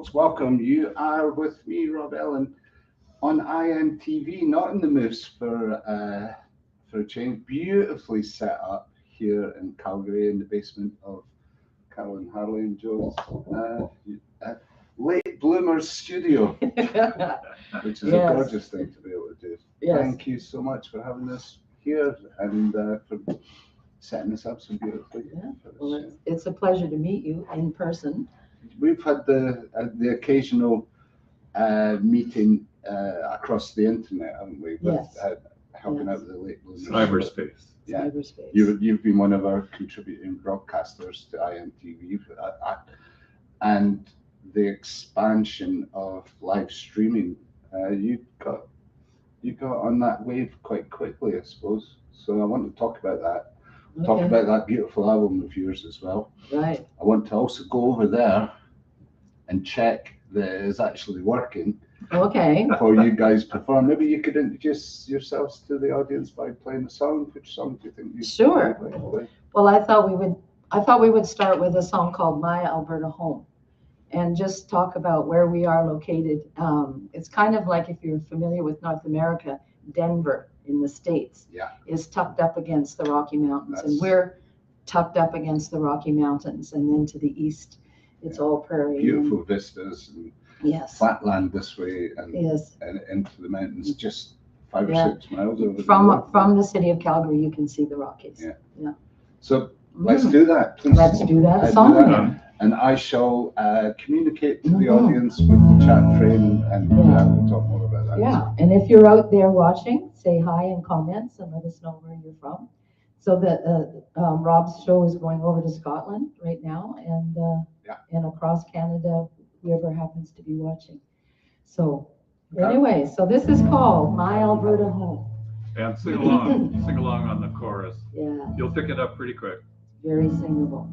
folks, welcome. You are with me, Rob Ellen, on IMTV, not in the Moose for a change. Beautifully set up here in Calgary in the basement of Carolyn Harley and Joe's late bloomers studio, which is a gorgeous thing to be able to do. Yes. Thank you so much for having us here and for setting this up so beautifully. Yeah. Well, it's a pleasure to meet you in person. We've had the occasional meeting across the internet, haven't we? With, yes. Helping out with the late bloomers. Cyberspace. Yeah. Cyberspace. You've been one of our contributing broadcasters to IMTV, and the expansion of live streaming. You got on that wave quite quickly, I suppose. So I want to talk about that. Okay. Talk about that beautiful album of yours as well. Right. I want to also go over there and check that it is actually working. Okay. Before you guys perform, maybe you could introduce yourselves to the audience by playing a song. Which song do you think you Sure. play? Well, I thought we would start with a song called My Alberta Home, and just talk about where we are located. It's kind of like, if you're familiar with North America, Denver in the States is tucked up against the Rocky Mountains, and we're tucked up against the Rocky Mountains, and then to the east, it's all prairie. Beautiful vistas and flat land this way, and into the mountains, just 5 or 6 miles over from the city of Calgary. You can see the Rockies. Yeah. So let's do that. Please. Let's do that song. And I shall communicate to the audience with the chat frame, and we'll talk more about that. Yeah, and if you're out there watching, say hi in comments and let us know where you're from. So that Rob's show is going over to Scotland right now, and across Canada, whoever happens to be watching. So anyway, so this is called My Alberta Home. And sing along on the chorus. Yeah. You'll pick it up pretty quick. Very singable.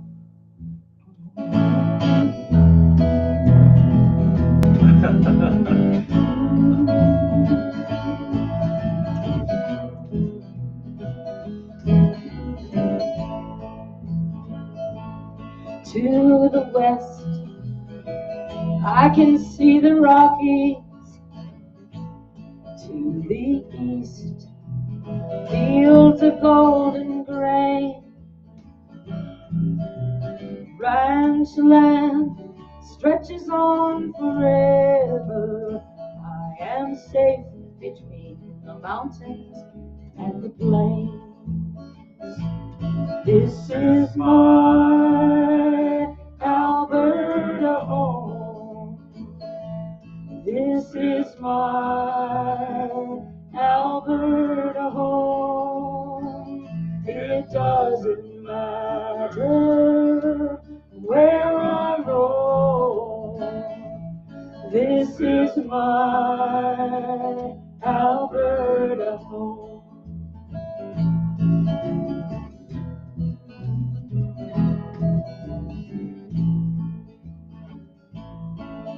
To the west, I can see the Rockies. To the east, fields of golden grain. Ranch land stretches on forever. I am safe between the mountains and the plains. This is my Alberta home. This is my Alberta home. It doesn't matter where I roam. This is my Alberta home.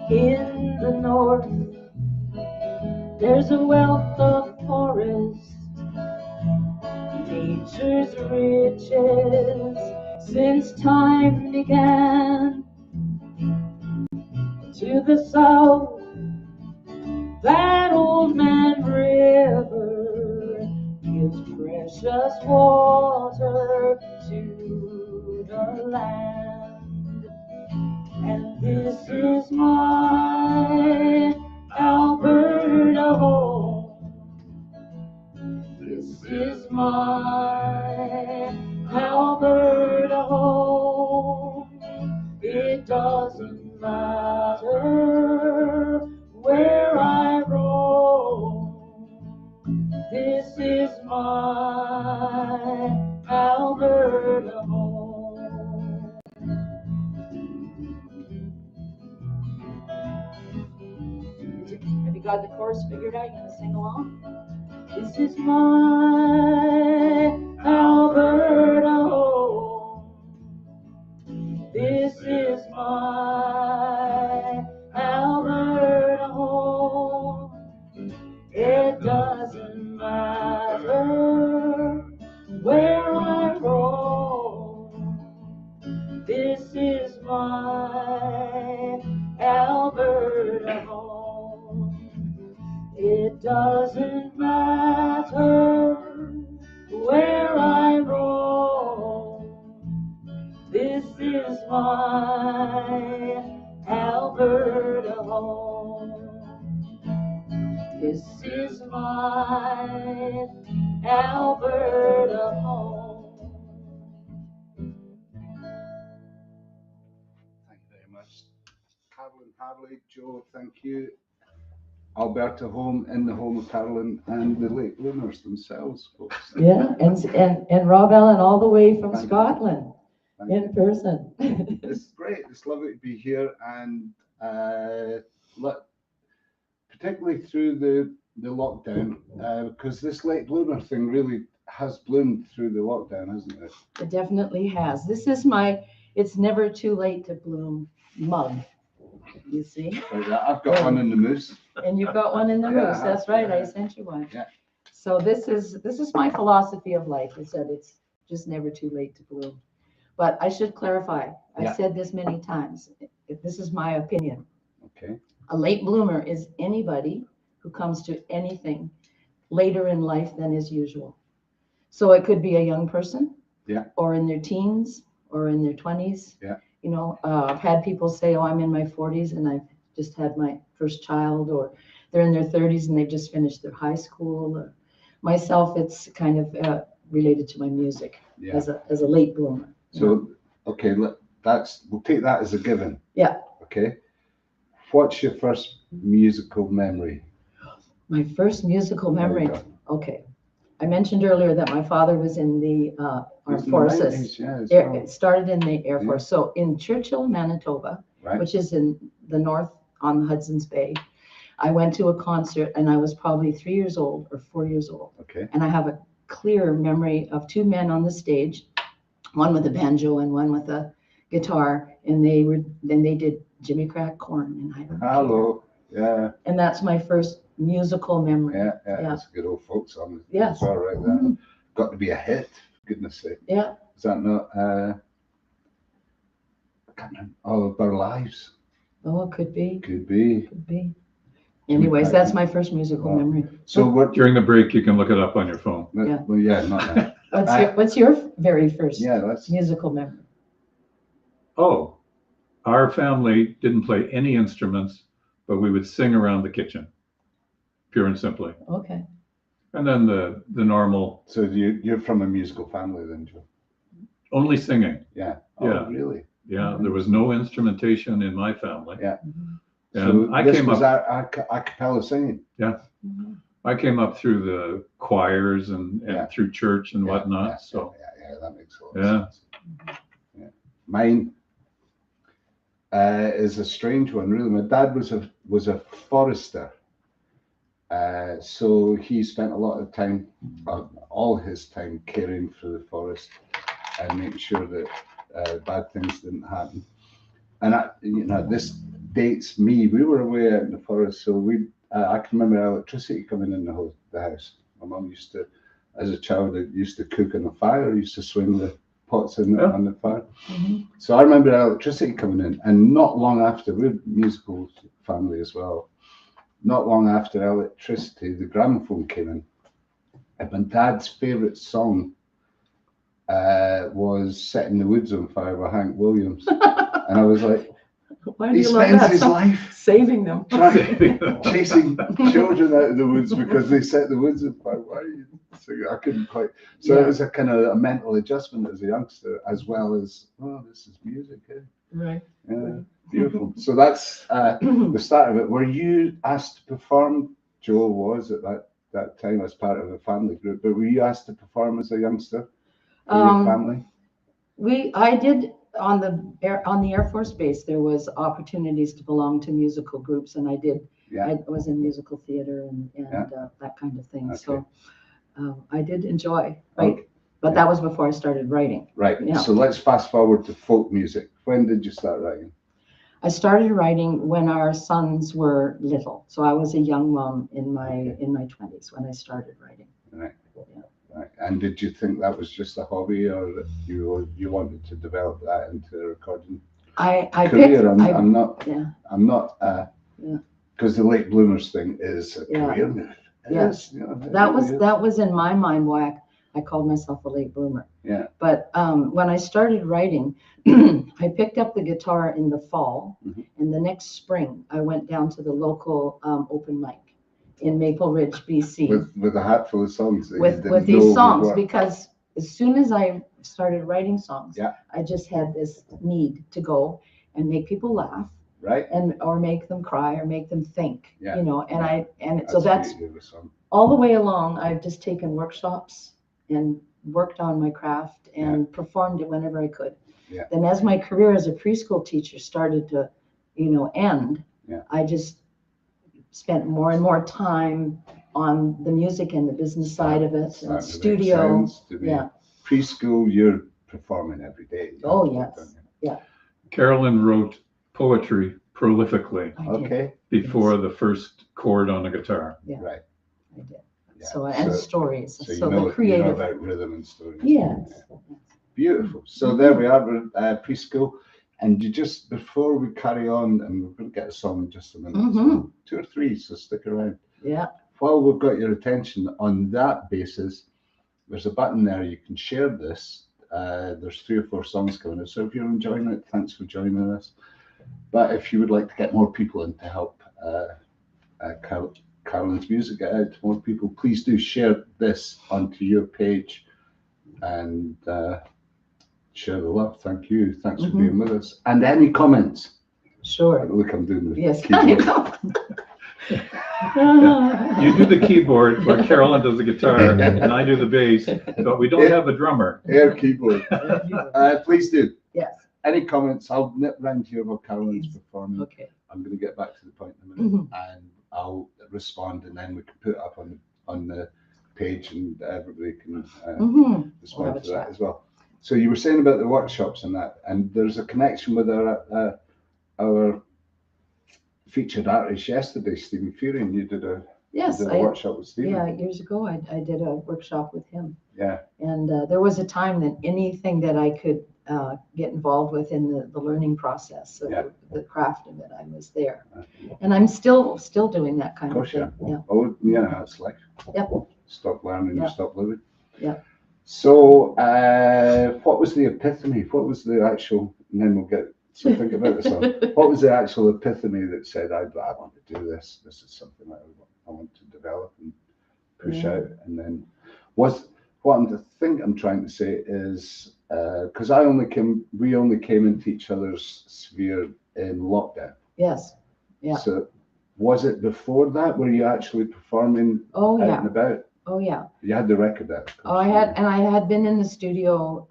In the north, there's a wealth of forest, nature's riches since time began. To the south, that old man river gives precious water to the land. And this is my Alberta home. This is my Alberta home. It doesn't matter where I roam. This is my Alberta home. Have you got the chorus figured out? You gonna sing along? This is my Alberta home. This is my Alberta home. It doesn't matter where I roam. This is my Alberta doesn't matter where I roam. This is my Alberta home. This is my Alberta home. Thank you very much. Carolyn Harley, Joe, thank you. Alberta home, in the home of Carolyn and the late bloomers themselves, folks. Yeah, and Rob Allen all the way from Thank you. Scotland in person. It's great. It's lovely to be here, and particularly through the lockdown, because this late bloomer thing really has bloomed through the lockdown, hasn't it? It definitely has. This is my It's Never Too Late to Bloom mug. You see? Like I've got one in the moose. And you've got one in the Yeah, moose. That's right. yeah. I sent you one. Yeah. So this is my philosophy of life. Is that it's just never too late to bloom. But I should clarify. Yeah. I said this many times. This is my opinion. Okay. A late bloomer is anybody who comes to anything later in life than is usual. So it could be a young person, Yeah. or in their teens, or in their 20s. Yeah. You know, I've had people say, "Oh, I'm in my 40s and I've just had my first child," or they're in their 30s and they've just finished their high school. Or myself, it's kind of related to my music Yeah. as a late bloomer. So, okay, we'll take that as a given. Yeah. Okay. What's your first musical memory? My first musical There you memory. go. Okay. I mentioned earlier that my father was in the It was armed in the forces. 90s, yeah, as It well. started in the Air Yeah. Force. So in Churchill, Manitoba, Right. which is in the north on the Hudson's Bay, I went to a concert and I was probably 3 years old or 4 years old. Okay. And I have a clear memory of two men on the stage, one with a banjo and one with a guitar. And they did Jimmy Crack Corn and I don't care. Hello. Yeah. And that's my first musical memory. Yeah. Yeah. That's a good old folk song. Yes. It's all right there. Mhm. Got to be a hit. For goodness sake. Yeah. Is that not? I can't remember. All of Our Lives. Oh, it could be. Could be. Could be. Anyways, that's my first musical Wow. memory. So what? During the break, you can look it up on your phone. Yeah. Well, yeah, not now. What's your very first Yeah, that's. musical memory? Oh, our family didn't play any instruments, but we would sing around the kitchen, pure and simply. Okay. And then the normal, So you're from a musical family then, Joe? only singing. Yeah. Yeah. Oh, really? Yeah, there was no instrumentation in my family. Yeah. Mhm. And So I this came was up. a cappella singing. Mhm. I came up through the choirs and Yeah. through church and Yeah, whatnot. yeah, So yeah, that makes a lot Yeah. of sense. Yeah. Mine is a strange one, really. My dad was a forester, so he spent a lot of time, all his time, caring for the forest and making sure that bad things didn't happen. And this dates me. We were away out in the forest, so I can remember electricity coming in the house. My mum used to, as a child, I used to cook on the fire. I used to swing the pots on the fire. Mhm. So I remember electricity coming in, and not long after, we're a musical family as well. Not long after electricity, the gramophone came in, and my dad's favourite song was "Setting the Woods on Fire" by Hank Williams, and I was like, Why do he you love spends that his song? life Saving them. chasing children out of the woods because they set the woods on fire. Why are you singing? I couldn't quite. So Yeah. it was a kind of a mental adjustment as a youngster, as well as, oh, this is music. Eh? Right. Yeah, beautiful. So that's the start of it. Were you asked to perform? Joel was at that time as part of a family group, but were you asked to perform as a youngster for your family? I did on the Air Force Base. There was opportunities to belong to musical groups, and I did. Yeah. I was in musical theater and that kind of thing. Okay. So I did enjoy. Right. Okay. But that was before I started writing. Right. Yeah. So let's fast forward to folk music. When did you start writing? I started writing when our sons were little. So I was a young mom in my 20s when I started writing. Right. Yeah. Right. And did you think that was just a hobby, or that you wanted to develop that into a recording I career? picked, I'm not. yeah. I'm not. Yeah. Because the late bloomers thing is a Yeah. career move. Yes. You know, it That really was is. that was in my mind why I called myself a late bloomer. Yeah. But when I started writing, I picked up the guitar in the fall, Mhm. and the next spring I went down to the local open mic in Maple Ridge, BC, With a hat full of songs that you with didn't with know these would songs, work. because as soon as I started writing songs, Yeah. I just had this need to go and make people laugh, Right? or make them cry, or make them think, Yeah. you know. And Yeah. so the that's beauty of a song. all the way along. I've just taken workshops and worked on my craft and performed it whenever I could. Yeah. Then as my career as a preschool teacher started to, end, Yeah. I just spent more and more time on the music and the business side of it, Starting and to make studio. sense to me. Yeah. Preschool, you're performing every day. Oh, Don't yes. you? Carolyn wrote poetry prolifically I did. Okay. before the first chord on a guitar. Yeah. Right. I did. Yeah. So, and stories. So So, you the know creative. about rhythm and stories. Yes. Beautiful. So there we are, we're preschool. And you just, before we carry on, and we're going to get a song in just a minute, Mhm. 2 or 3, so stick around. Yeah. While we've got your attention on that basis, there's a button there, you can share this. There's 3 or 4 songs coming in. So if you're enjoying it, thanks for joining us. But if you would like to get more people in to help Carolyn's music get out to more people, please do share this onto your page and share the love. Thank you. Thanks for being with us. And any comments? Sure. Look, I'm doing the Yes. keyboard. You do the keyboard, where Carolyn does the guitar, and I do the bass, but we don't have a drummer. Air keyboard. Please do. Yes. Any comments? I'll nip round here while Carolyn's performing. Okay. I'm going to get back to the point in a minute, and I'll respond, and then we can put it up on the page, and everybody can respond to that as well. So you were saying about the workshops and that, and there's a connection with our featured artist yesterday, Stephen Fury, and you did a workshop with Stephen. Yeah, years ago I did a workshop with him. Yeah. And there was a time that anything that I could get involved with in the learning process, the craft of it, I was there. And I'm still doing that kind of thing. Yeah. Oh, yeah, it's life. Yep. Stop learning, you stop living. Yeah. So, what was the epiphany? What was the actual? And then we'll get. So think about this one. What was the actual epiphany that said, I want to do this. This is something that I want to develop and push out. And then what I'm trying to say is, because we only came into each other's sphere in lockdown. Yes. Yeah. So was it before that? Were you actually performing out and about? Oh yeah. You had the record out. Oh, I had been in the studio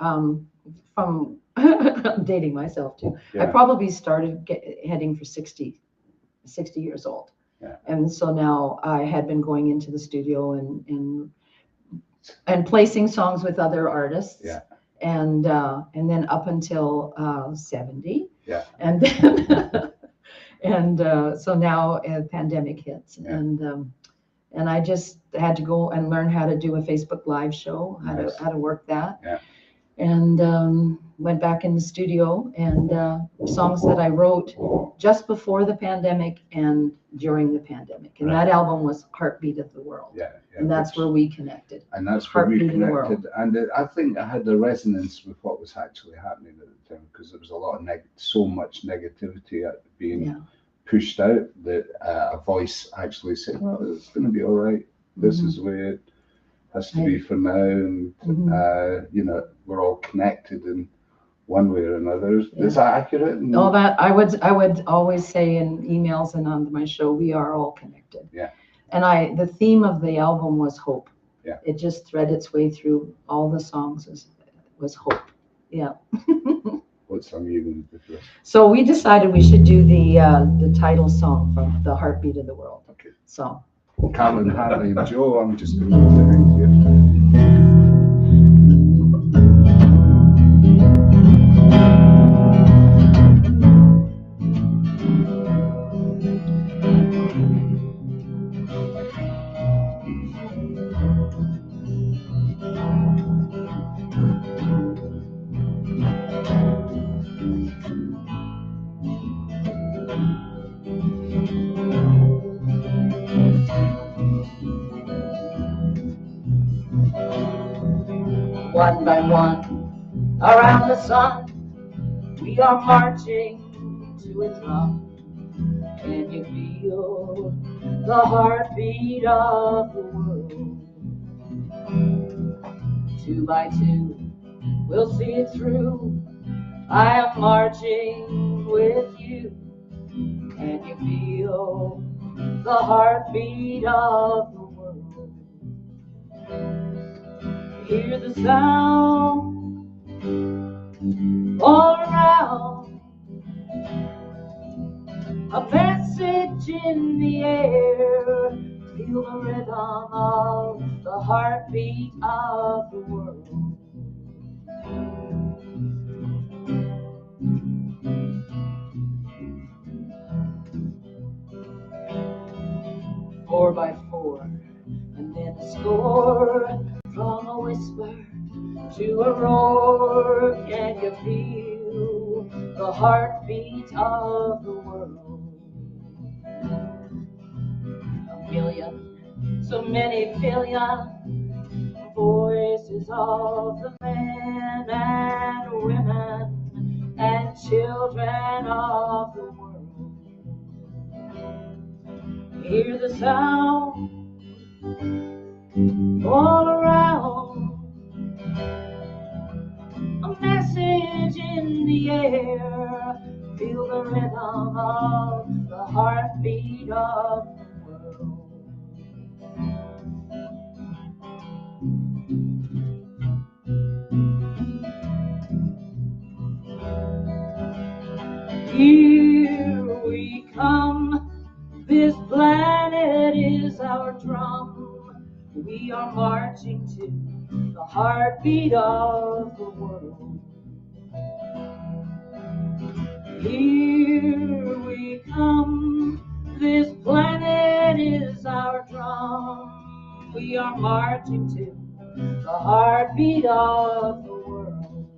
from I'm dating myself too. Yeah. I probably started heading for 60 years old. Yeah. And so now I had been going into the studio and placing songs with other artists. Yeah. And then up until 70. Yeah. And then so now pandemic hits. Yeah. And I just had to go and learn how to do a Facebook Live show, how to work that. Yeah. And went back in the studio, and songs that I wrote just before the pandemic and during the pandemic. And that album was Heartbeat of the World. Yeah. And that's where we connected. And that's where we Heartbeat of the World. connected. And I think I had the resonance with what was actually happening at the time, because there was a lot of so much negativity being pushed out that a voice actually said, well, it's going to be all right. This is the way it has to be for now. And, we're all connected in one way or another. Is that accurate? All that I would always say in emails and on my show, we are all connected. Yeah. And the theme of the album was hope. Yeah. It just thread its way through all the songs was hope. Yeah. What song are you going to do for us? So we decided we should do the title song from The Heartbeat of the World. Okay. So Carolyn Harley and Joe, I'm just going to move behind here. One by one, around the sun, we are marching to a drum. Can you feel the heartbeat of the world? Two by two, we'll see it through. I am marching with you. Can you feel the heartbeat of the world? Hear the sound all around, a message in the air. Feel the rhythm of the heartbeat of the world. Four by four, and then a score, from a whisper to a roar. Can you feel the heartbeat of the world? A million, so many billion voices of the men and women and children of the world. Hear the sound all around, a message in the air. Feel the rhythm of the heartbeat of the world. Here we come, this planet is our drum. We are marching to the heartbeat of the world. Here we come, this planet is our drum. We are marching to the heartbeat of the world.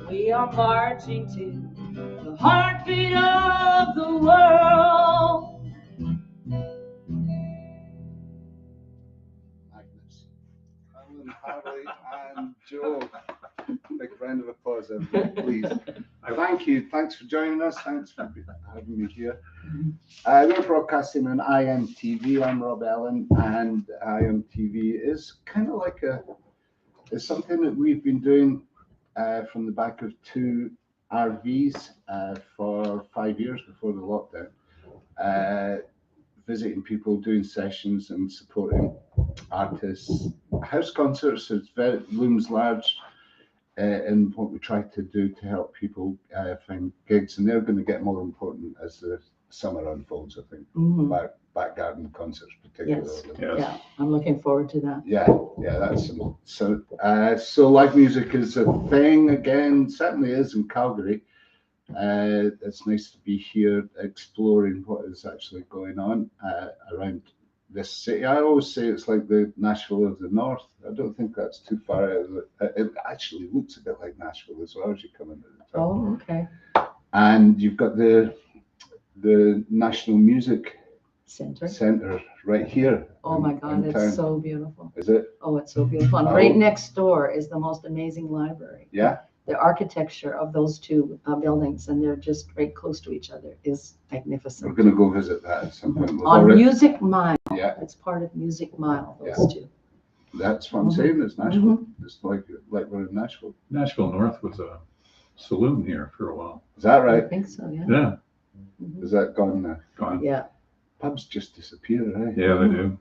We are marching to the heartbeat of the world. Magnus, Carolyn Harley and Joe. Big round of applause, everybody, please. Thank you. Thanks for joining us. Thanks for having me here. We're broadcasting on IMTV. I'm Rob Allen, and IMTV is kind of like it's something that we've been doing from the back of two RVs for 5 years before the lockdown, visiting people, doing sessions and supporting artists. House concerts looms large in what we try to do to help people find gigs, and they're going to get more important as the summer unfolds, I think. Back garden concerts particularly. Yes. Yeah, I'm looking forward to that. Yeah, that's so live music is a thing again, certainly is in Calgary. It's nice to be here exploring what is actually going on around this city. I always say it's like the Nashville of the North. I don't think that's too far out of it. It actually looks a bit like Nashville as well as you come into the town. Oh, okay. And you've got the National Music Center right here. Oh my God, it's so beautiful. Is it? Oh, it's so beautiful. And right next door is the most amazing library. Yeah. The architecture of those two buildings, and they're just right close to each other, is magnificent. We're going to go visit that at some point. On Music Mile. Yeah. It's part of Music Mile, those two. That's what I'm saying. It's Nashville. It's like we're in Nashville. Nashville North was a saloon here for a while. Is that right? I think so, yeah. Yeah. Is that gone now? Gone. Yeah. Pubs just disappear, eh? Yeah, they do.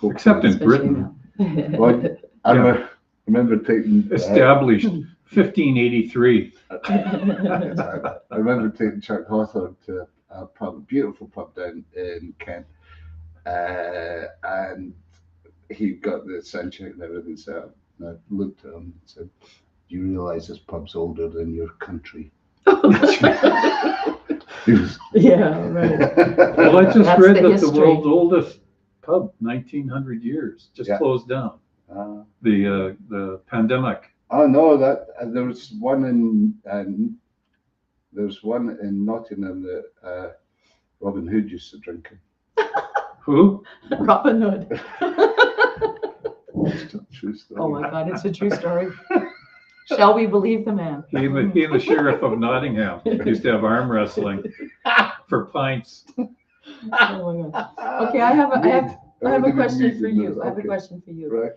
Except in Britain. Well, I remember taking established 1583. I remember taking Chuck Hawthorne to a pub, beautiful pub down in Kent, and he got the sound check and everything set up. And I looked at him and said, "Do you realise this pub's older than your country?" Yeah, right. Well, I just read that history. the world's oldest pub, 1900 years, just closed down. The pandemic. Oh no, there was one in Nottingham that Robin Hood used to drink in. Who? Robin Hood. It's a true story. Oh my God, it's a true story. Shall we believe the man? He and the sheriff of Nottingham used to have arm wrestling for pints. Oh my God. Okay, I have a question for you. I have a question for you. Right.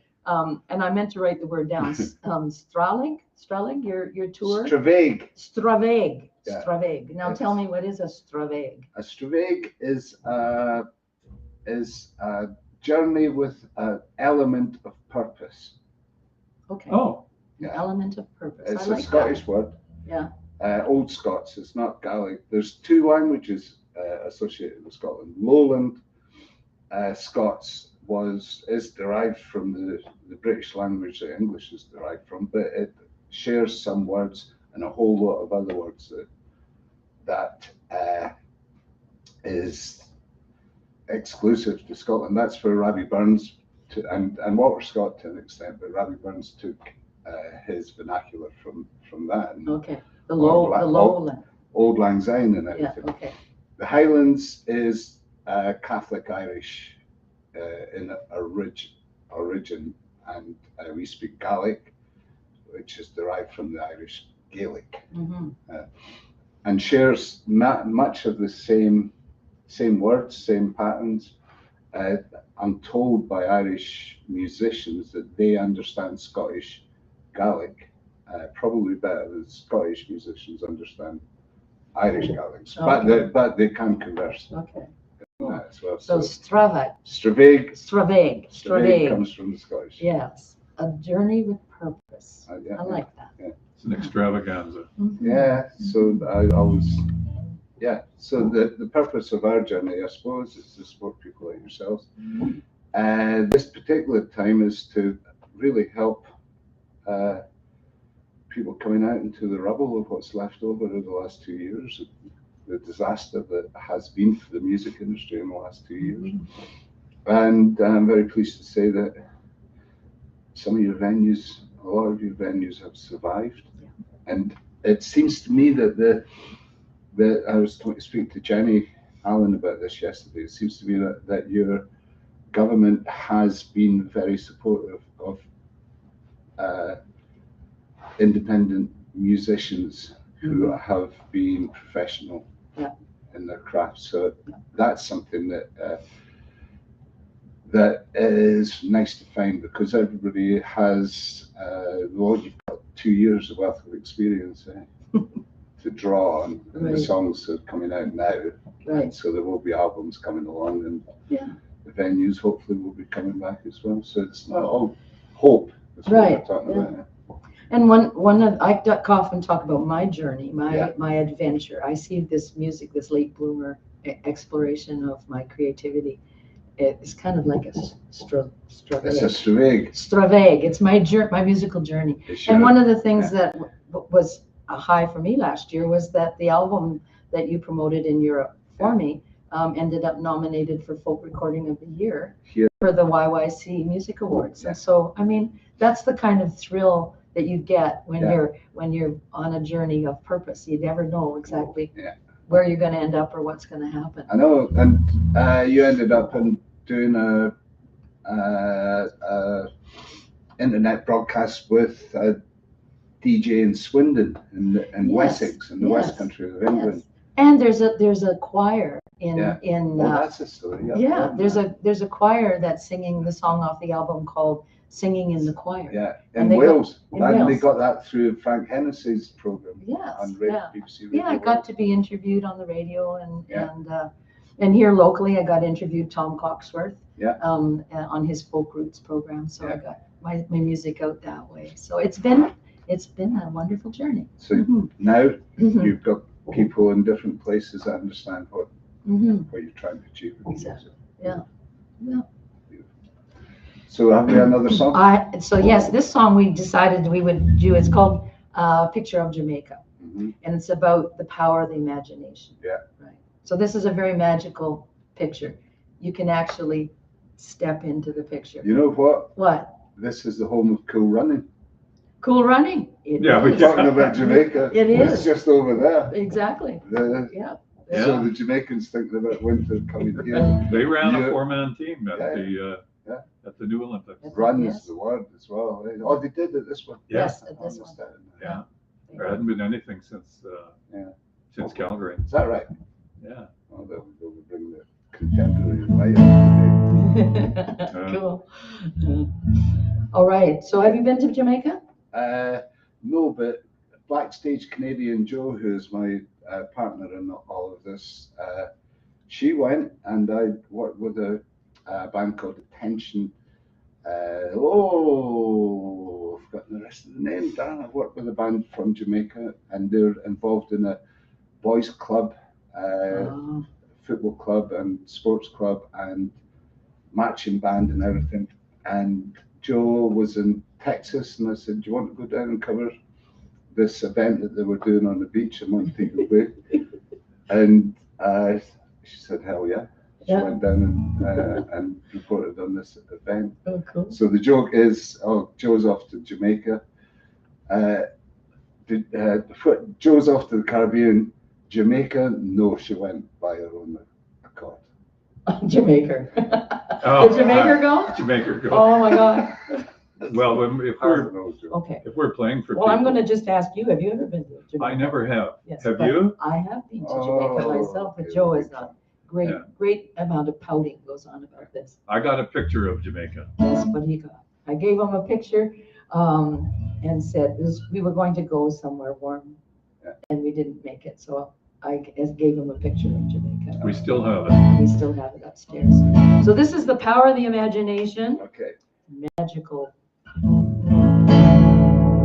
And I meant to write the word down. Stravaig, your tour? Stravaig. Stravaig. Yeah. Stravaig. Now Yes. tell me, what is a stravaig? A stravaig is a journey with an element of purpose. Okay. Oh, An Yeah. element of purpose. It's I like a Scottish word. Yeah. Old Scots. It's not Gaelic. There's two languages associated with Scotland. Lowland Scots is derived from the British language that English is derived from, but it shares some words and a whole lot of other words that is exclusive to Scotland. That's where Robbie Burns and Walter Scott to an extent, but Robbie Burns took his vernacular from that. And Okay. The lowland. Old Lang Syne and Yeah. everything. Okay. The Highlands is Catholic Irish in origin, and we speak Gaelic, which is derived from the Irish Gaelic, Mm-hmm. and shares much of the same words, same patterns. I'm told by Irish musicians that they understand Scottish Gaelic probably better than Scottish musicians understand Irish Gaelic, Okay. but they can converse Okay. as well. So stravaig. Stravaig comes from the Scottish. Yes. A journey with purpose. Yeah, I like that. it's an extravaganza. Mhm. Yeah, so I always, so the purpose of our journey, I suppose, is to support people like yourselves. And this particular time is to really help people coming out into the rubble of what's left over in the last 2 years, the disaster that has been for the music industry in the last 2 years. And I'm very pleased to say that some of your venues, a lot of your venues have survived. Yeah. And it seems to me that I was speaking to Jenny Allen about this yesterday. It seems to me that your government has been very supportive of independent musicians who have been professional in their craft. So that's something that is nice to find, because everybody has, you've got 2 years worth of experience to draw on. And the songs are coming out now. Right. So there will be albums coming along, and the venues hopefully will be coming back as well. So it's not all hope. That's what we're talking about. And I often talk about my journey, my adventure. I see this music, this late bloomer exploration of my creativity. It's kind of like a stravaig. It's a stravaig. Stravaig. It's my musical journey. And one of the things that was a high for me last year was that the album that you promoted in Europe for me ended up nominated for Folk Recording of the Year for the YYC Music Awards. And so, I mean, that's the kind of thrill that you get when you're on a journey of purpose. You never know exactly where you're going to end up or what's going to happen. I know, and you ended up doing a internet broadcast with a DJ in Swindon in Wessex, in the West Country of England. And there's a choir in that's a story. there's a choir that's singing the song off the album called Singing in the Choir. Yeah, in Wales. They got that through Frank Hennessy's program on BBC Radio. Yeah, I got to be interviewed on the radio, and here locally I got interviewed Tom Coxworth on his Folk Roots program. So I got my music out that way. So it's been a wonderful journey. So now you've got people in different places that understand what you're trying to achieve. Exactly. Yeah. Yeah. So have we another song? So yes, this song we decided we would do. It's called Picture of Jamaica, and it's about the power of the imagination. Yeah. Right. So this is a very magical picture. You can actually step into the picture. You know what? What? This is the home of Cool Running. Cool Running. We're talking about Jamaica. It is. It's just over there. Exactly. So the Jamaicans think about winter coming here. They ran a 4-man team at the Yeah. At the new Olympics. Run Yes. is the word as well. Eh? Oh, they did at this one. Yes, I at this one. understand. Yeah. There hadn't been anything since Yeah. since Calgary. Is that right? Yeah. Oh, they'll bring the contemporary right Cool. All right. So have you been to Jamaica? No, but Backstage Canadian Joe, who's my partner in all of this, she went, and I worked with a band called Attention. I've forgotten the rest of the name. Darn, I've worked with a band from Jamaica, and they're involved in a boys' club, football club, and sports club, and marching band, and everything. And Joe was in Texas, and I said, "Do you want to go down and cover this event that they were doing on the beach in Montego Bay?" And she said, "Hell yeah." She went down and reported on this event. Oh, cool. So the joke is, Joe's off to Jamaica. Joe's off to the Caribbean. Jamaica, no, she went by her own accord. Jamaica. Oh, Did Jamaica go? Jamaica go. Oh my God. Well, if Okay. we're playing for Well, I'm people, going to just ask you, have you ever been to Jamaica? I never have. Yes, Have but you? I have been to Jamaica myself, but Joe is not. Great amount of pouting goes on about this. I got a picture of Jamaica. That's what he got. I gave him a picture and said we were going to go somewhere warm, and we didn't make it. So I gave him a picture of Jamaica. We still have it. We still have it upstairs. So this is the power of the imagination. Okay. Magical.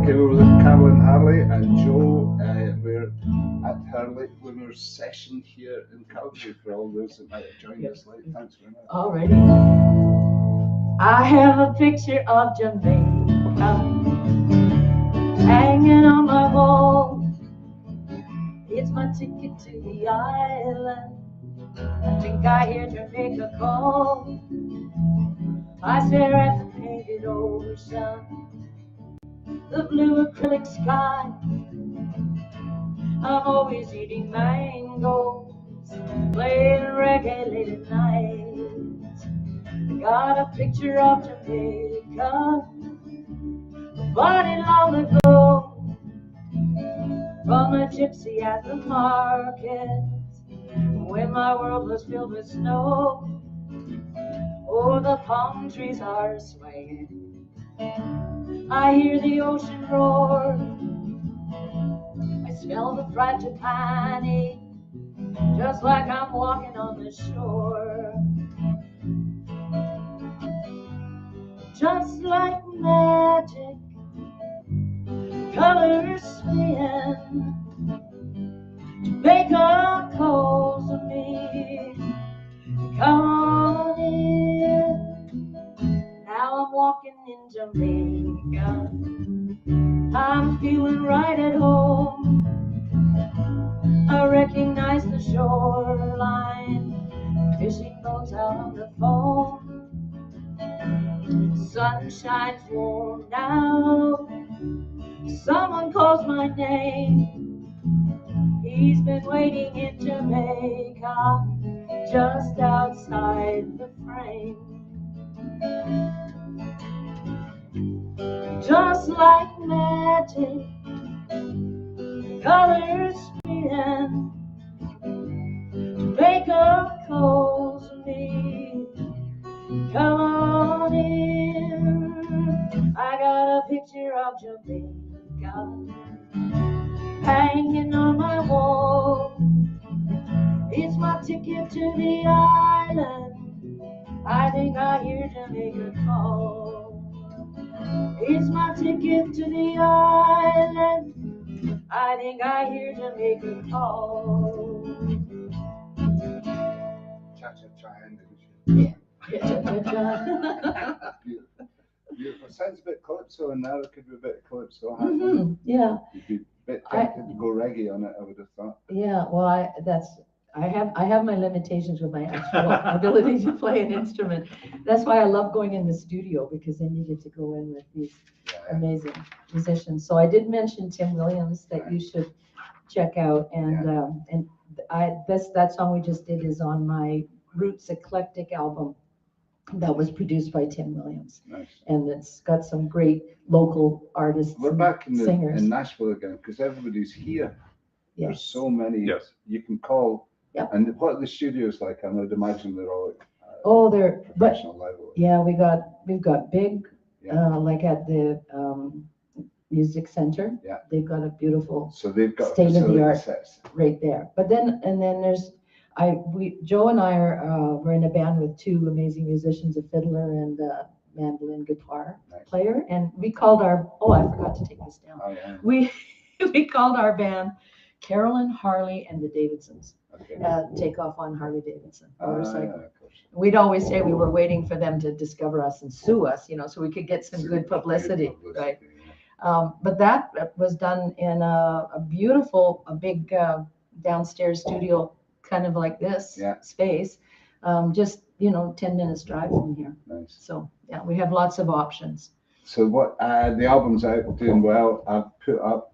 Okay, we're with Carolyn Harley and Joe. We're at her late bloomer's session here in Calgary for all those that might have joined us late. Thanks very much. Alrighty. I have a picture of Jamaica hanging on my wall. It's my ticket to the island. I think I hear Jamaica call. I stare at the painted ocean, the blue acrylic sky. I'm always eating mangoes, playing reggae late at night. I got a picture of Jamaica, bought it long ago, from a gypsy at the market, when my world was filled with snow. Oh, the palm trees are swaying, I hear the ocean roar, I smell the fried Japani, just like I'm walking on the shore. Just like magic, colors spin, Jamaica calls to me, come on in. Now I'm walking in Jamaica, I'm feeling right at home. I recognize the shoreline, fishing boats out on the foam. Sun shines warm now, someone calls my name. He's been waiting in Jamaica, just outside the frame. Just like magic, colors spin, Jamaica calls me, come on in. I got a picture of Jamaica hanging on my wall. It's my ticket to the island, I think I hear Jamaica call. It's my ticket to the island, I think I hear Jamaica call. Cha-cha-cha, Yeah. Cha-cha-cha. Beautiful. Beautiful. Sounds a bit calypso, and now it could be a bit calypso. Yeah. You'd be a bit tempted to go reggae on it, I would have thought. Yeah. Well, I have my limitations with my actual ability to play an instrument. That's why I love going in the studio, because then you get to go in with these amazing musicians. So I did mention Tim Williams that you should check out, and that song we just did is on my Roots Eclectic album, that was produced by Tim Williams. Nice. And it's got some great local artists We're and back in singers. in Nashville again because everybody's here. There's Yes. so many. Yes. You can call. Yep. And what are the studios like? I would imagine they're all Oh, they're, but professional level. yeah, we've got big, Yeah. like at the music center. Yeah. They've got a beautiful So they've got state of the art facility sets. right there. But then there's Joe and I we're in a band with two amazing musicians, a fiddler and a mandolin guitar Nice. player, and we called I forgot to take this down. Oh yeah. We called our band Carolyn Harley and the Davidsons. Okay. Take off on Harley Davidson motorcycle. Yeah, of course. We'd always say we were waiting for them to discover us and sue us, so we could get some good publicity, right? But that was done in a beautiful, big downstairs studio, kind of like this space, just 10 minutes drive from here. Nice. So yeah, we have lots of options. So what the album's out doing well. I've put up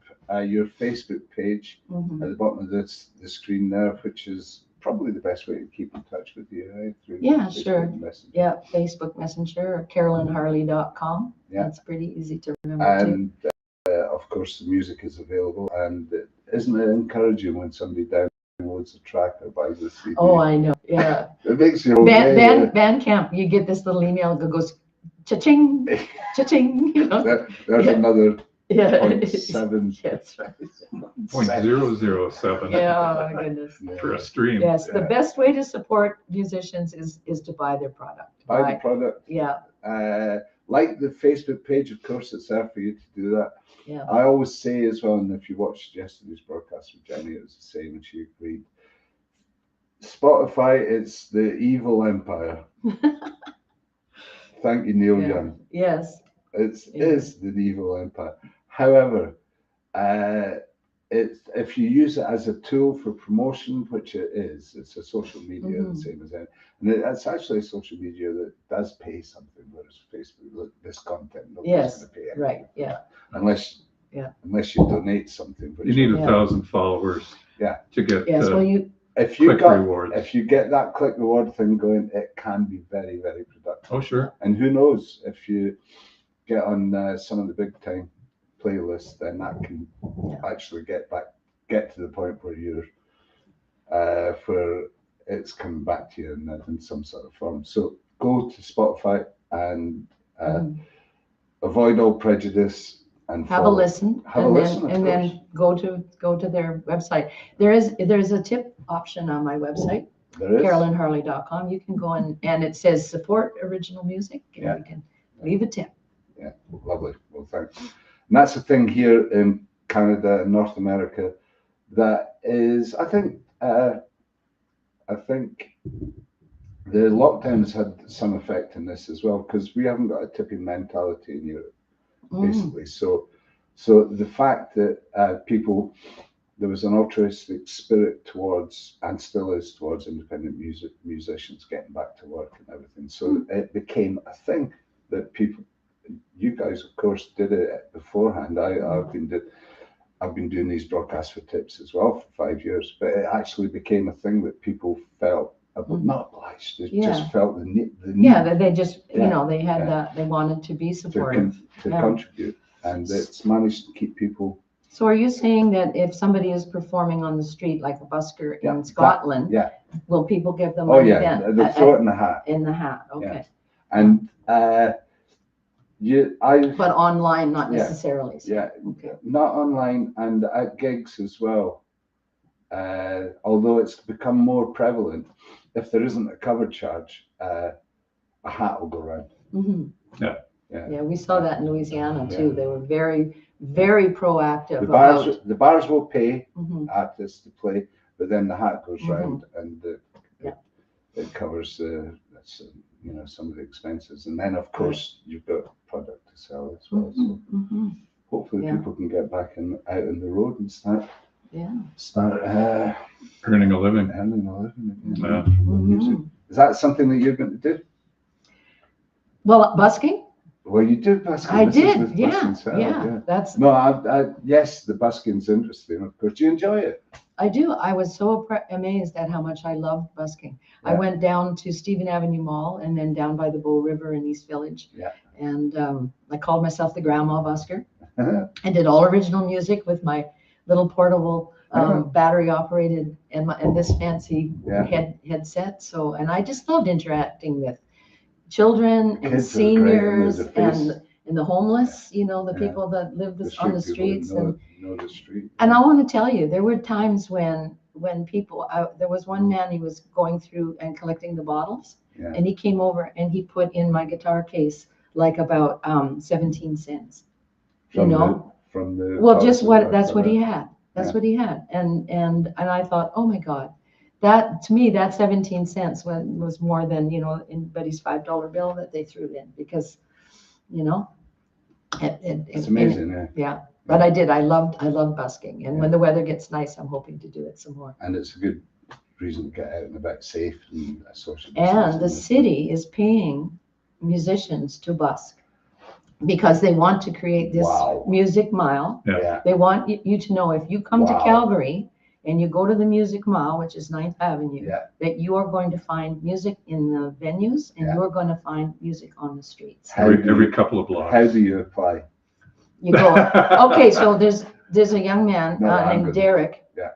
your Facebook page Mhm. at the bottom of the screen there, which is probably the best way to keep in touch with you, right? Through Yeah, Facebook sure. Messenger. Yeah, Facebook Messenger or carolynharley.com. Yeah. That's pretty easy to remember too. And of course, the music is available. And isn't it encouraging when somebody downloads a track or buys a CD? Oh, I know. Yeah. It makes you okay. Bandcamp, you get this little email that goes cha-ching, cha-ching. There's Yeah. another Yeah. 0.7. That's right. 0.007 Yeah, my goodness. for a stream. Yes, the Yeah. best way to support musicians is to buy their product. Buy the right? product. Yeah, Like the Facebook page, of course, it's there for you to do that. yeah. I always say as well, and if you watched yesterday's broadcast with Jenny, it was the same, and she agreed. Spotify, it's the evil empire. Thank you, Neil Yeah. Young. Yes. It Yeah. is the evil empire. However, if you use it as a tool for promotion, which it is, it's a social media, Mhm. the same as that. And it's actually a social media that does pay something, whereas Facebook, look, this content, nobody's Yes, going to pay anything. right, yeah. Unless you donate something. You need Yeah. 1,000 followers Yeah. to get Yes, well, if you click got, rewards. if you get that click reward thing going, it can be very, very productive. Oh, sure. And who knows, if you get on some of the big time playlists, then that can actually get to the point where you're where it's coming back to you in some sort of form. So go to Spotify and avoid all prejudice and have a listen, Have a and listen, then of then go to their website. There's a tip option on my website, There is. carolynharley.com. You can go and it says support original music, and Yeah. you can leave a tip. Yeah, lovely. Well, thanks. And that's the thing here in Canada and North America. That is, I think the lockdown has had some effect in this as well, because we haven't got a tipping mentality in Europe, basically. So the fact that there was an altruistic spirit towards, and still is towards, independent musicians getting back to work and everything. So it became a thing that people, you guys, of course, did it beforehand. I've been doing these broadcasts for tips as well for 5 years, but it actually became a thing that people felt not obliged. They just felt the need. Yeah, they just they had that, they wanted to be supportive to contribute, and it's managed to keep people. So are you saying that if somebody is performing on the street, like a busker in Scotland, will people give them money then? They'll throw it in the hat. In the hat, okay. And but online, not necessarily. So. Yeah, okay. Not online, and at gigs as well. Although it's become more prevalent, if there isn't a cover charge, a hat will go around. Mm-hmm. Yeah, we saw that in Louisiana too. They were very, very proactive. The bars will pay artists to play, but then the hat goes round and it covers some of the expenses, and then of course you've got product to sell as well. So hopefully people can get back out on the road and start earning a living. Again, from music. Is that something that you're going to do? Well, busking. Well, you do busking. I did. Yeah. That's no. Yes, the busking's interesting. Of course, do you enjoy it? I do. I was so amazed at how much I loved busking. I Yeah. went down to Stephen Avenue Mall and then down by the Bow River in East Village. Yeah. And I called myself the Grandma Busker. I did all original music with my little portable battery operated and this fancy headset. So, and I just loved interacting with children and Kids are great, and seniors there's and the homeless, you know, the Yeah. people that live the on the street streets. people know the street. And I want to tell you, there were times when people, there was one man, he was going through and collecting the bottles, Yeah. and he came over and he put in my guitar case like about 17 cents. From you know, from the well, just that's what he had. That's Yeah. what he had, and I thought, oh my God, that to me that 17 cents was more than in Buddy's $5 bill that they threw in, because It's amazing. yeah. But I loved busking, and when the weather gets nice, I'm hoping to do it some more. And it's a good reason to get out and about safe and social And the distancing. city is paying musicians to busk because they want to create this Wow. music mile. Yeah. They want you to know, if you come to Wow. Calgary and you go to the Music Mile, which is 9th Avenue, Yeah. that you are going to find music in the venues, and Yeah. you are going to find music on the streets. Every couple of blocks. How do you apply? You go, okay, so there's a young man No, I'm named good. Derek. Yeah.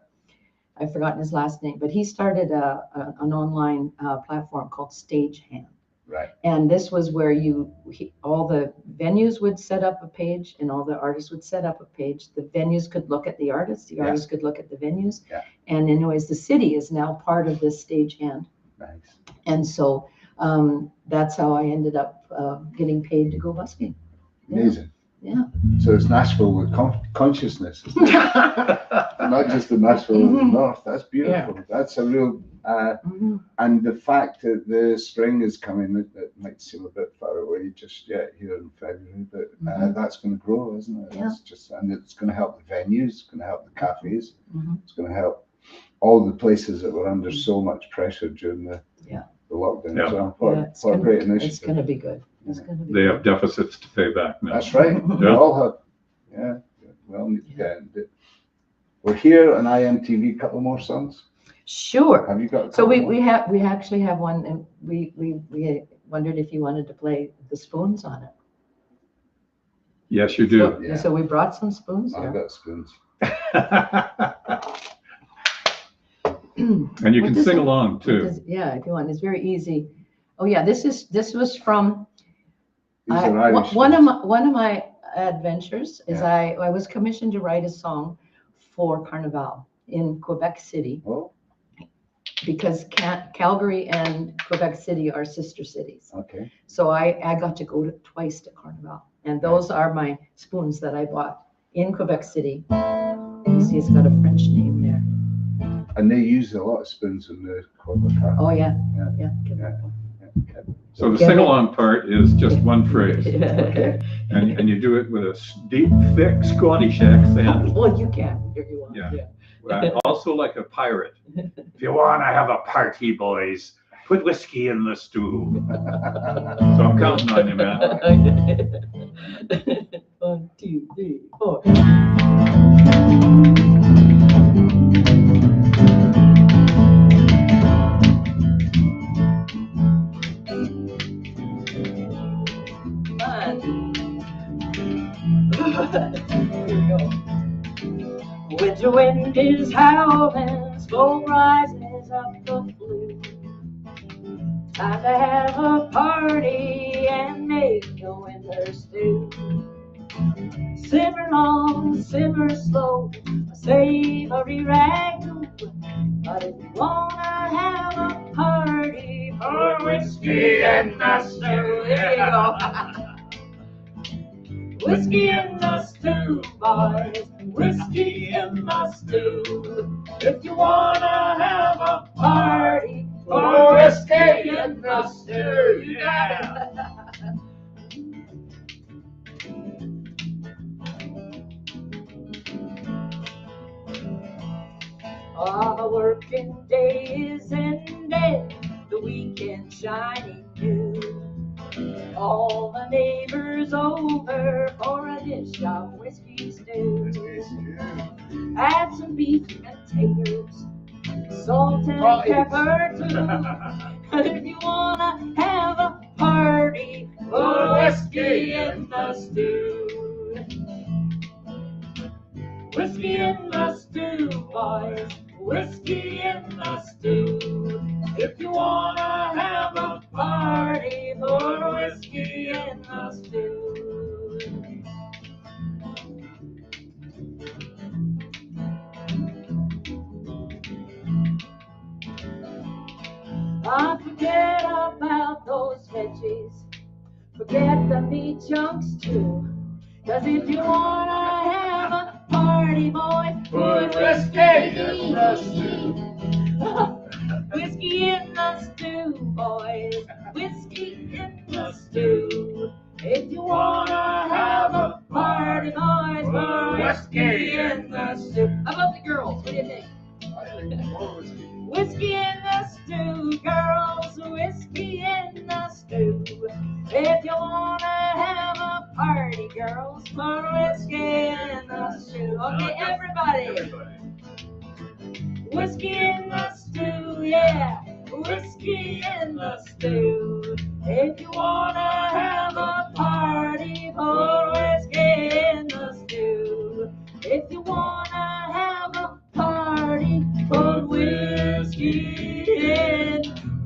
I've forgotten his last name, but he started an online platform called Stagehand. Right. And this was where all the venues would set up a page, and all the artists would set up a page. The venues could look at the artists, the artists could look at the venues. Yeah. And anyways, the city is now part of this Stagehand. Nice. And so that's how I ended up getting paid to go busking. Amazing. Yeah. So it's Nashville with consciousness, isn't it? Not just the Nashville in the north. That's beautiful. Yeah. That's a real, and the fact that the spring is coming, it might seem a bit far away just yet here in February, but that's going to grow, isn't it? Yeah. And it's going to help the venues, it's going to help the cafes, it's going to help all the places that were under so much pressure during the lockdown. Yeah. So what a great initiative. It's going to be good. It's going to be They good. have deficits to pay back now. That's right. We all have. Yeah. Well, we're here on IMTV. Couple more songs. Sure. Have you got? So we actually have one, and we wondered if you wanted to play the spoons on it. Yes, you do. So we brought some spoons I've here. got spoons. And you can sing along too. Yeah, if you want. It's very easy. Oh yeah, this was from These are Irish one spoons. of my adventures is Yeah. I was commissioned to write a song for Carnival in Quebec City. Oh, Because Calgary and Quebec City are sister cities. okay. So I got to go twice to Carnival. And those are my spoons that I bought in Quebec City. You see, it's got a French name there. And they use a lot of spoons in the Quebec. Oh, yeah. Yeah. Yeah. So the sing-along part is just one phrase, Okay. and you do it with a deep, thick Scottish accent. Well, you can if you want. Yeah. Also like a pirate. If you want to have a party, boys, put whiskey in the stew. So I'm counting on you, man. 1, 2, 3, 4. Here we go. Winter wind is howling, smoke rises up the flue. Time to have a party and make a winter stew. Simmer long, simmer slow, a savory ragout. But if you wanna have a party, pour whiskey in the stew. There you go. Whiskey in the stew, boys. Whiskey in the stew. If you wanna have a party, pour whiskey in the stew. Yeah. A working day is ended, the weekend shining new. All the neighbors over for a dish of whiskey stew. Add some beef and taters, salt and pepper too. If you wanna have a party, put whiskey in the stew. Whiskey in the stew, boys. Whiskey in the stew. If you wanna have a party, put whiskey in the stew. Forget about those veggies. Forget the meat chunks too. 'Cause if you wanna have a party, boy, put whiskey in the stew. Whiskey in the stew, boys. Whiskey in the stew. If you wanna have a party, boys, put whiskey in the stew. How about the girls? What do you think? Whiskey in the stew, girls. Whiskey in the stew. If you wanna have a party, girls, put whiskey in the stew. Okay, everybody. Whiskey in the stew, yeah. Whiskey in the stew. If you wanna have a party, put whiskey in the stew. If you wanna have a party, put whiskey in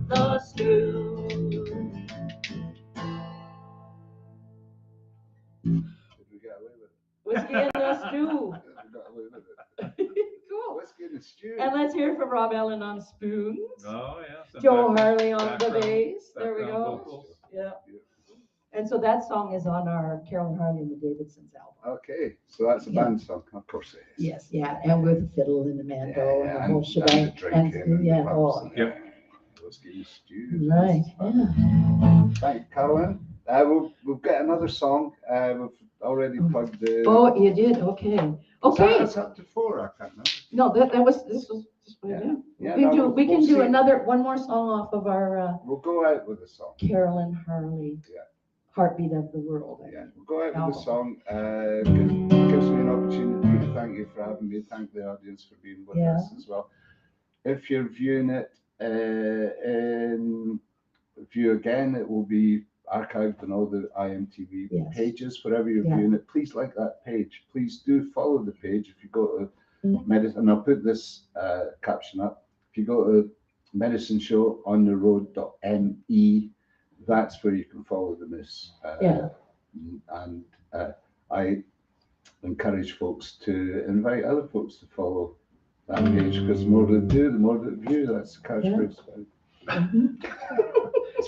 the stew. We got away with it. Whiskey in the stew. We got away with it. Cool. Whiskey in the stew. And let's hear from Rob Allen on spoons. Oh, yes. and Joe background- Harley on the background- bass. There we background go. vocals. Yeah. And so that song is on our Carolyn Harley and the Davidsons album. Okay, so that's a band song, of course it is. Yes, yeah, and with the fiddle and the mando and the whole and shebang. the drinking and yeah, the oh, pubs. Yep. Whiskey and stew. right, yeah. Thank you, Carolyn. We've got another song. We've already plugged the. Oh, you did, okay. Okay, It's up to 4, I can't remember. no, this was just what I Yeah. do. Yeah, We no, do, we can we'll do see. one more song off of our We'll go out with a song. Carolyn Harley. Yeah. Heartbeat of the World. I Yeah, think. we'll go out with a Album. song. Gives me an opportunity to thank you for having me. Thank the audience for being with Yeah. us as well. If you're viewing it in view again, it will be archived on all the IMTV Yes. pages. Wherever you're Yeah. viewing it, please like that page. Please do follow the page. If you go to Mhm. medicine, and I'll put this caption up. If you go to medicineShowOnTheRoad.me, that's where you can follow the miss. Yeah. And I encourage folks to invite other folks to follow that page, because the more they do, the more they view. That's the catchphrase. Mhm.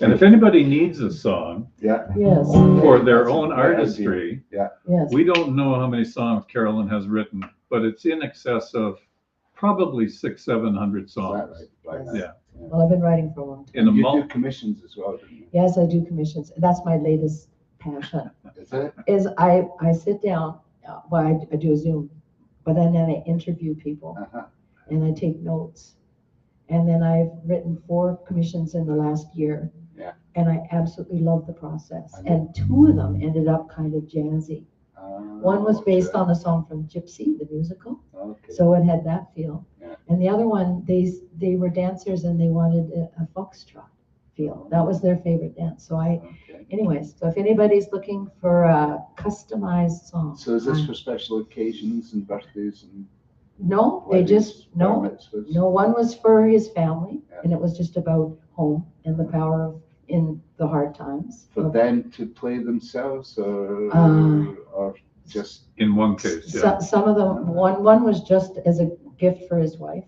And if anybody needs a song Yeah. Yes, for their That's a own great idea. artistry, yes. we don't know how many songs Carolyn has written, but it's in excess of probably 600-700 Is that songs. right? Right. Yeah. Well, I've been writing for a long time. In a And you month. do commissions as well, don't you? Yes, I do commissions. That's my latest passion. Is it? Is I sit down, well, I do a Zoom, but then I interview people Uh-huh. and I take notes. And then I've written 4 commissions in the last year. Yeah. And I absolutely love the process. I know. And 2 of them ended up kind of jazzy. One was based on a song from Gypsy, the musical. Okay. So it had that feel. Yeah. And the other one, they were dancers and they wanted a foxtrot feel. That was their favorite dance. So Okay. anyways, so if anybody's looking for a customized song. So is this for special occasions and birthdays and No, they just, bar no, mitzvahs? no, one was for his family Yeah. and it was just about home and the power of in the hard times. For them to play themselves or just In one case, yeah. Some of them, one was just as a gift for his wife.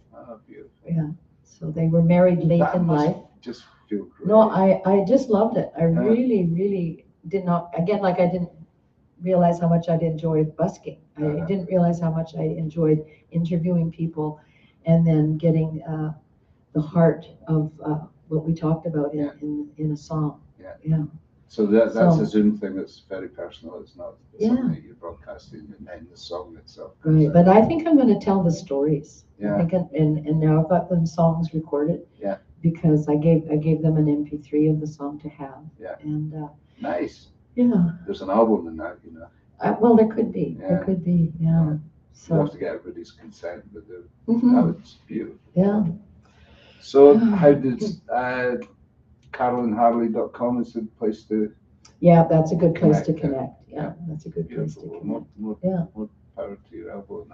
beautiful. Yeah. So they were married late That in must life. just feel great. No, I just loved it. I Yeah. really did not, again, like I didn't realize how much I'd enjoyed busking. I Uh-huh. didn't realize how much I enjoyed interviewing people and then getting the heart of what we talked about Yeah. in a song. Yeah. Yeah. So that's So- a Zoom thing that's very personal. It's not Yeah. something that you're broadcasting and the song itself. Right. But I think I'm going to tell the stories. Yeah. I think, and now I've got them songs recorded. Yeah. Because I gave them an MP3 of the song to have. Yeah. And Nice. yeah. There's an album in that, you know. Well, there could be. Yeah. There could be. Yeah. So have to get everybody's consent, but that mhm, was beautiful. yeah. So how did CarolynHarley.com is the place to Yeah, that's a good place to connect? connect. Yeah, that's a good place to Beautiful. connect. Yeah. More power to your elbow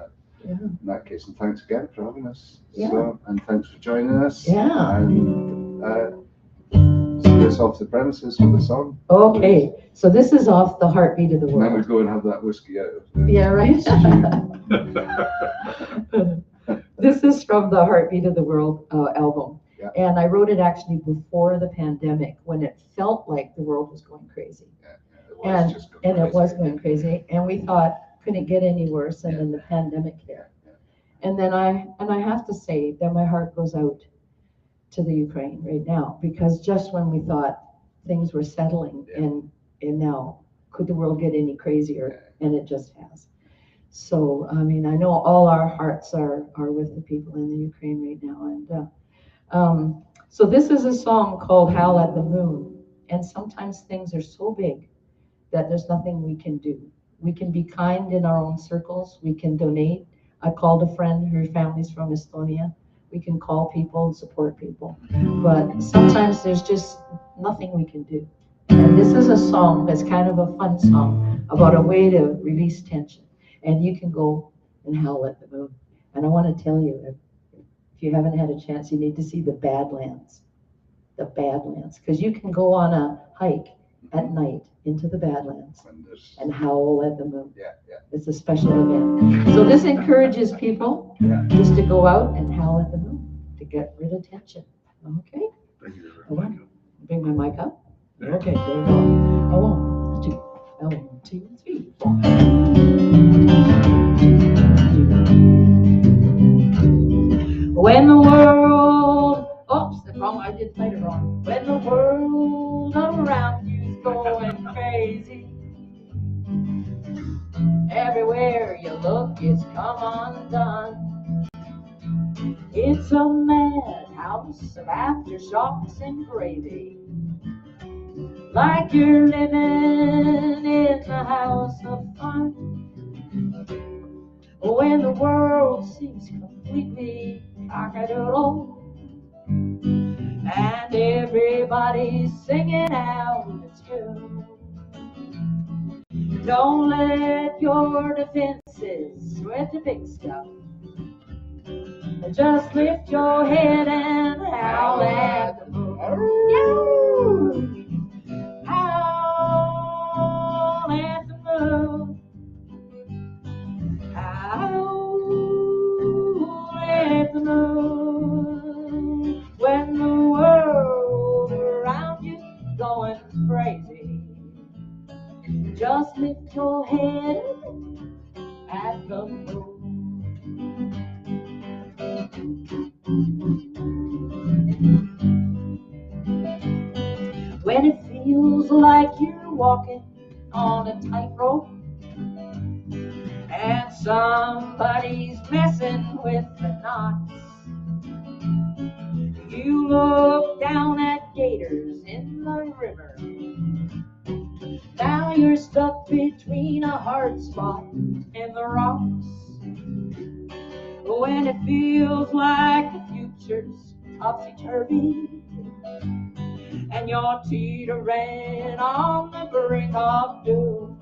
Yeah. in that case. And thanks again for having us. Yeah. So, and thanks for joining us. Yeah. And see us off the premises with a song. Okay, so this is off the Heartbeat of the And then we World. go and have that whiskey out of the Yeah, right. stew. This is from the Heartbeat of the World album. Yeah. And I wrote it actually before the pandemic when it felt like the world was going crazy. Yeah, It was going crazy. And we thought, couldn't get any worse. And then the pandemic hit. Yeah. And then I have to say that my heart goes out to the Ukraine right now, because just when we thought things were settling and now could the world get any crazier? And it just has. So, I mean, I know all our hearts are with the people in the Ukraine right now. And so this is a song called Howl at the Moon. And sometimes things are so big that there's nothing we can do. We can be kind in our own circles. We can donate. I called a friend, her family's from Estonia. We can call people and support people. But sometimes there's just nothing we can do. And this is a song that's kind of a fun song about a way to release tension. And you can go and howl at the moon. And I want to tell you, if you haven't had a chance, you need to see the Badlands. The Badlands. Because you can go on a hike at night into the Badlands and howl at the moon. Yeah. It's a special event. So this encourages people just to go out and howl at the moon to get rid of tension. Okay? Thank you. Bring my mic up. Yeah. Okay, there you go. Oh, 1, 2, 3, 4. When the world, oops, wrong, I did play it wrong. When the world around you's going crazy, everywhere you look it's come undone. It's a madhouse of aftershocks and gravy, like you're living in the house of fun. When the world seems completely cockadoodle and everybody's singing out its tune, don't let your defenses sweat the big stuff. Just lift your head and howl at the moon. Howl at the moon. Howl at the moon. When the world around you's going crazy, just lift your head at the moon. When it feels like you're walking on a tightrope and somebody's messing with the knots, you look down at gators in the river. Now you're stuck between a hard spot and the rocks. When it feels like the future's topsy-turvy and you're teetering on the brink of doom,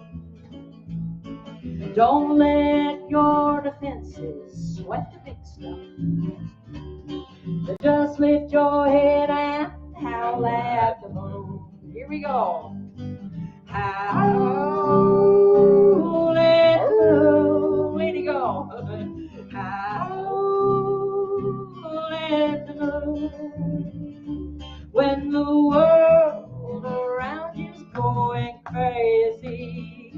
don't let your defenses sweat the big stuff. Just lift your head and howl at the moon. Here we go. Howl at the moon. Way to go. Howl at the moon. When the world around you's going crazy,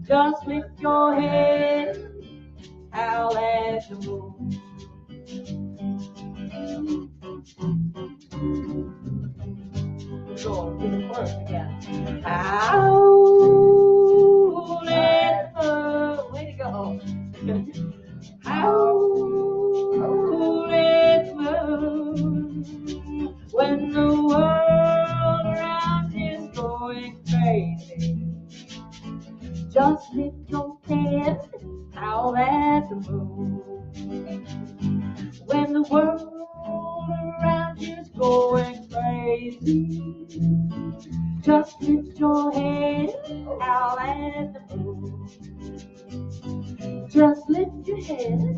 just lift your head, howl at the moon. Go, do the chorus again. Howl at the moon. Way to go. Howl at the moon. When the world around is going crazy, Just lift your head, howl at the moon. When the world around you's going crazy, just lift your head, howl at the moon. Just lift your head,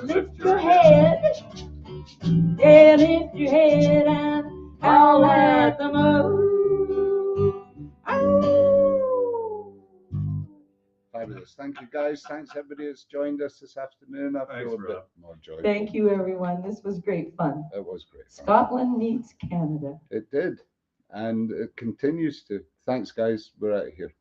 lift your head, yeah, lift your head and howl at the moon. Oh. Fabulous. Thank you, guys. Thanks, everybody that's joined us this afternoon. I feel a bit more joyful. Thank you, everyone. This was great fun. It was great fun. Scotland meets Canada. It did. And it continues to. Thanks, guys. We're out of here.